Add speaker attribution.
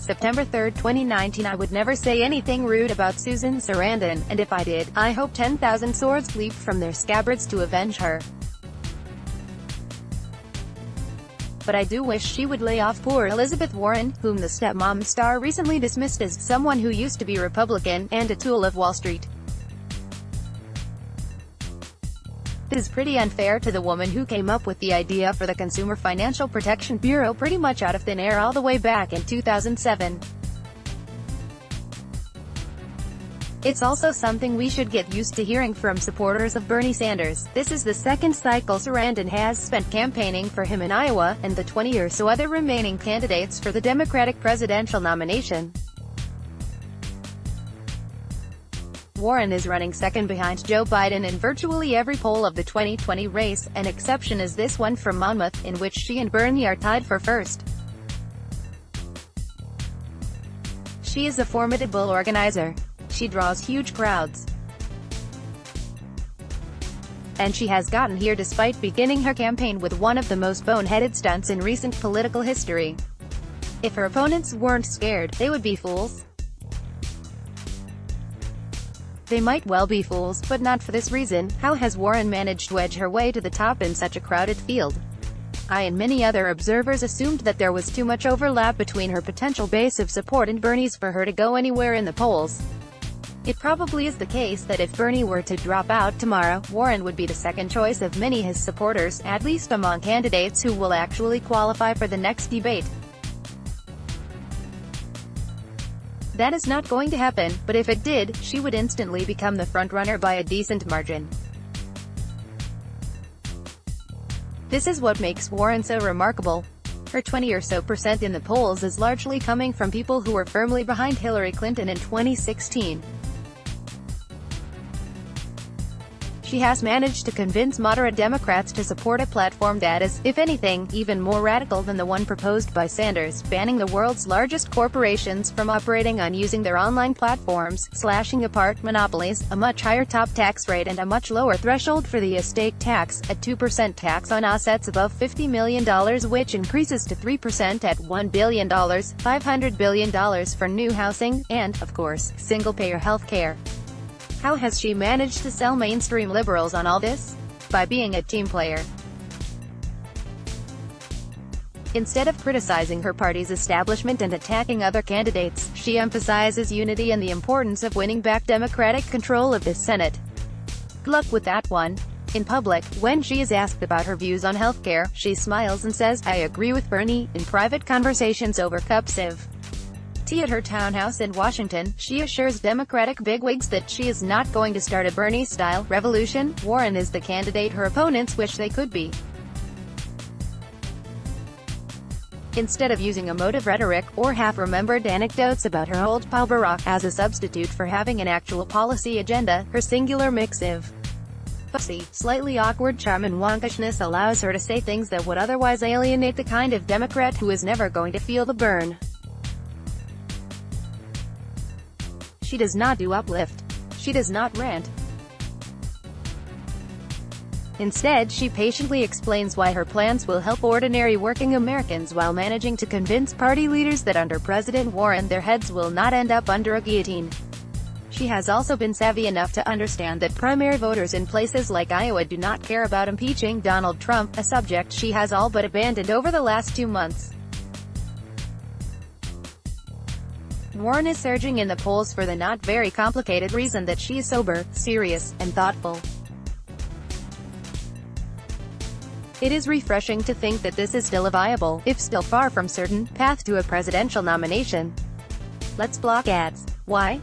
Speaker 1: September 3, 2019. I would never say anything rude about Susan Sarandon, and if I did, I hope 10,000 swords leap from their scabbards to avenge her. But I do wish she would lay off poor Elizabeth Warren, whom the Stepmom star recently dismissed as someone who used to be Republican, and a tool of Wall Street. It is pretty unfair to the woman who came up with the idea for the Consumer Financial Protection Bureau pretty much out of thin air all the way back in 2007. It's also something we should get used to hearing from supporters of Bernie Sanders. This is the second cycle Sarandon has spent campaigning for him in Iowa, and the 20 or so other remaining candidates for the Democratic presidential nomination. Warren is running second behind Joe Biden in virtually every poll of the 2020 race, an exception is this one from Monmouth, in which she and Bernie are tied for first. She is a formidable organizer. She draws huge crowds. And she has gotten here despite beginning her campaign with one of the most boneheaded stunts in recent political history. If her opponents weren't scared, they would be fools. They might well be fools, but not for this reason. How has Warren managed to edge her way to the top in such a crowded field? I and many other observers assumed that there was too much overlap between her potential base of support and Bernie's for her to go anywhere in the polls. It probably is the case that if Bernie were to drop out tomorrow, Warren would be the second choice of many his supporters, at least among candidates who will actually qualify for the next debate. That is not going to happen, but if it did, she would instantly become the frontrunner by a decent margin. This is what makes Warren so remarkable. Her 20 or so % in the polls is largely coming from people who were firmly behind Hillary Clinton in 2016. She has managed to convince moderate Democrats to support a platform that is, if anything, even more radical than the one proposed by Sanders, banning the world's largest corporations from operating on using their online platforms, slashing apart monopolies, a much higher top tax rate and a much lower threshold for the estate tax, a 2% tax on assets above $50 million which increases to 3% at $1 billion, $500 billion for new housing, and, of course, single-payer health care. How has she managed to sell mainstream liberals on all this? By being a team player. Instead of criticizing her party's establishment and attacking other candidates, she emphasizes unity and the importance of winning back Democratic control of this Senate. Good luck with that one. In public, when she is asked about her views on healthcare, she smiles and says, "I agree with Bernie." In private conversations over cups of tea at her townhouse in Washington, she assures Democratic bigwigs that she is not going to start a Bernie-style revolution. Warren is the candidate her opponents wish they could be. Instead of using emotive rhetoric, or half-remembered anecdotes about her old pal Barack as a substitute for having an actual policy agenda, her singular mix of fussy, slightly awkward charm and wonkishness allows her to say things that would otherwise alienate the kind of Democrat who is never going to feel the burn. She does not do uplift. She does not rant. Instead, she patiently explains why her plans will help ordinary working Americans while managing to convince party leaders that under President Warren their heads will not end up under a guillotine. She has also been savvy enough to understand that primary voters in places like Iowa do not care about impeaching Donald Trump, a subject she has all but abandoned over the last 2 months. Warren is surging in the polls for the not very complicated reason that she is sober, serious, and thoughtful. It is refreshing to think that this is still a viable, if still far from certain, path to a presidential nomination. Let's block ads. Why?